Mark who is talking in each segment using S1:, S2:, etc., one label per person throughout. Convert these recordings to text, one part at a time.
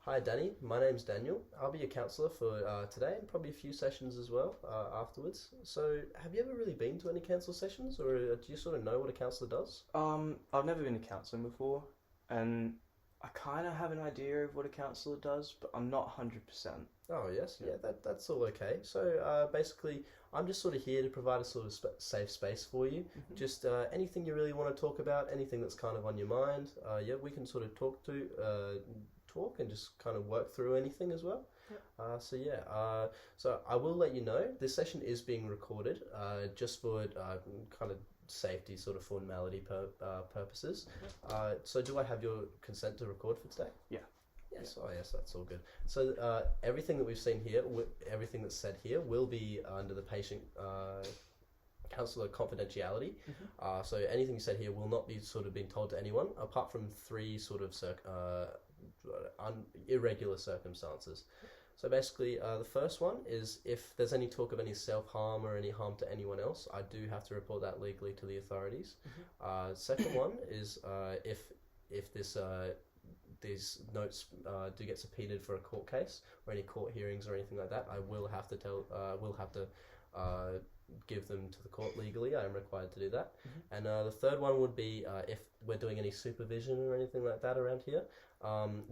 S1: Hi Danny, my name's Daniel. I'll be your counsellor for today and probably a few sessions as well afterwards. So, have you ever really been to any counsel sessions, or do you sort of know what a counsellor does?
S2: I've never been to counselling before, and I kind of have an idea of what a counsellor does, but I'm not 100%.
S1: Oh yes, yeah, that's all okay. So basically, I'm just sort of here to provide a sort of safe space for you.
S2: Hmm.
S1: Just anything you really want to talk about, anything that's kind of on your mind. Yeah, we can sort of talk and just kind of work through anything as well.
S2: Yep.
S1: So I will let you know this session is being recorded, just for kind of safety sort of formality purposes. So do I have your consent to record for today?
S2: Yeah.
S1: Yes, oh yes, that's all good. So everything that we've seen here, everything that's said here, will be under the patient counsellor confidentiality. So anything you said here will not be sort of being told to anyone, apart from three sort of irregular circumstances. So basically, the first one is if there's any talk of any self-harm or any harm to anyone else, I do have to report that legally to the authorities. Second one is if these notes do get subpoenaed for a court case or any court hearings or anything like that, I will have to give them to the court legally. I am required to do that. And the third one would be if we're doing any supervision or anything like that around here,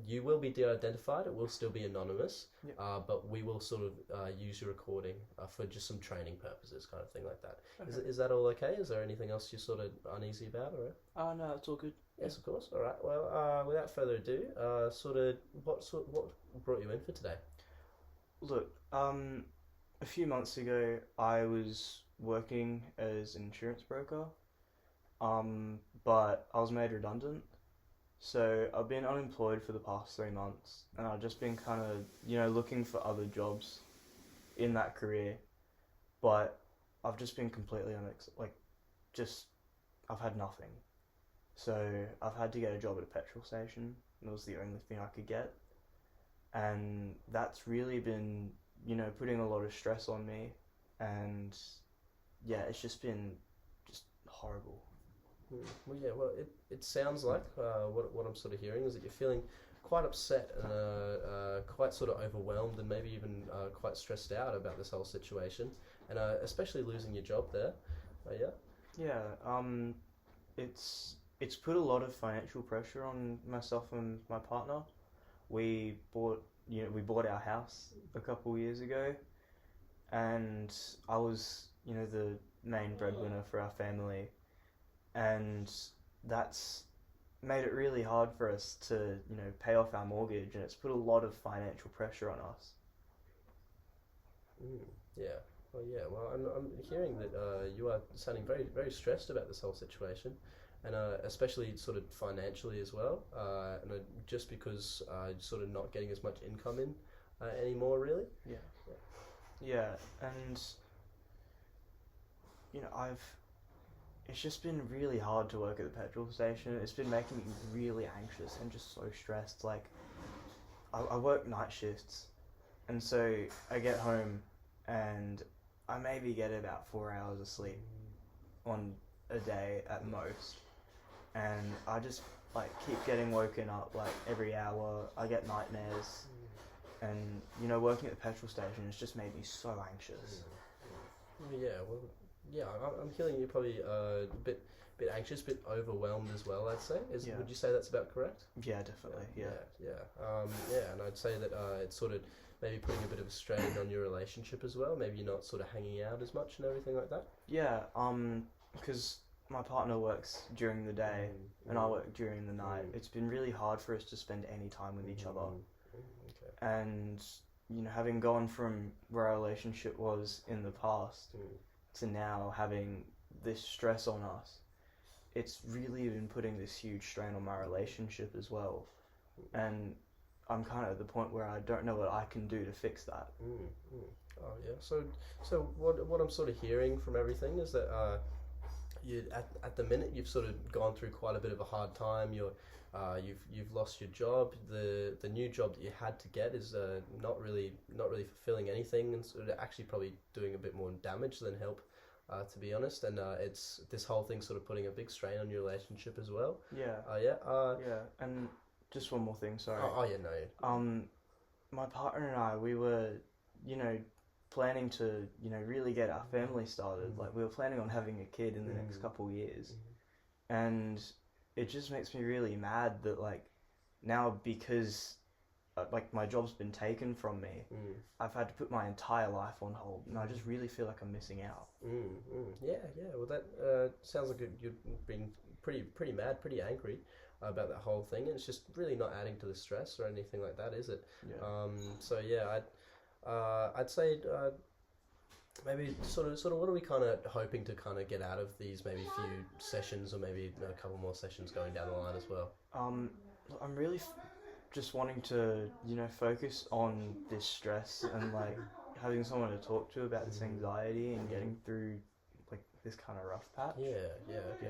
S1: you will be de-identified. It will still be anonymous,
S2: Yep.
S1: but we will sort of use your recording for just some training purposes, kind of thing like that.
S2: Okay.
S1: Is that all okay? Is there anything else you're sort of uneasy about? Or
S2: No, it's all good.
S1: yes, of course. All right. Well, without further ado, what brought you in for today?
S2: Look, a few months ago, I was working as an insurance broker, but I was made redundant. So I've been unemployed for the past 3 months, and I've just been kind of, looking for other jobs in that career. But I've just been completely just I've had nothing. So I've had to get a job at a petrol station. It was the only thing I could get, and that's really been, putting a lot of stress on me, and yeah, it's just been just horrible.
S1: Well, yeah. Well, it sounds like what I'm sort of hearing is that you're feeling quite upset and quite sort of overwhelmed and maybe even quite stressed out about this whole situation, and especially losing your job there. Yeah.
S2: Yeah, it's put a lot of financial pressure on myself and my partner. We bought our house a couple of years ago, and I was, the main breadwinner for our family, and that's made it really hard for us to, pay off our mortgage, and it's put a lot of financial pressure on us.
S1: Mm, yeah. Well, I'm hearing that you are sounding very very stressed about this whole situation, and especially sort of financially as well. Just because you're sort of not getting as much income in anymore, really.
S2: Yeah. Yeah, and I've it's just been really hard to work at the petrol station. It's been making me really anxious and just so stressed. Like, I work night shifts, and so I get home and I maybe get about 4 hours of sleep on a day at most, and I just keep getting woken up every hour. I get nightmares, and working at the petrol station has just made me so anxious.
S1: Yeah, well, yeah, I'm hearing you're probably a bit anxious, a bit overwhelmed as well. I'd say.
S2: Yeah.
S1: Would you say that's about correct?
S2: Yeah, definitely. Yeah.
S1: Yeah, and I'd say that it's sort of maybe putting a bit of a strain on your relationship as well. Maybe you're not sort of hanging out as much and everything like that.
S2: Yeah, because my partner works during the day and I work during the night. It's been really hard for us to spend any time with each other.
S1: Okay.
S2: And, having gone from where our relationship was in the past to now having this stress on us, it's really been putting this huge strain on my relationship as well. And I'm kind of at the point where I don't know what I can do to fix that.
S1: Oh yeah. So what I'm sort of hearing from everything is that you at the minute you've sort of gone through quite a bit of a hard time. You've lost your job. The new job that you had to get is not really fulfilling anything, and sort of actually probably doing a bit more damage than help, to be honest. And it's this whole thing sort of putting a big strain on your relationship as well.
S2: Yeah.
S1: Yeah.
S2: Yeah, and just one more thing. Sorry.
S1: Oh yeah, no.
S2: My partner and I, we were, you know, planning to, you know, really get our family started. Like we were planning on having a kid in the next couple years, and it just makes me really mad that like now because like my job's been taken from me, I've had to put my entire life on hold, and I just really feel like I'm missing out.
S1: Yeah, yeah. Well, that sounds like you've been pretty mad, pretty angry about that whole thing, and it's just really not adding to the stress or anything like that, is it?
S2: Yeah.
S1: So yeah, I'd say maybe sort of what are we kind of hoping to kind of get out of these maybe few sessions or maybe a couple more sessions going down the line as well.
S2: I'm really just wanting to, you know, focus on this stress and like having someone to talk to about this anxiety and getting through like this kind of rough patch.
S1: Yeah.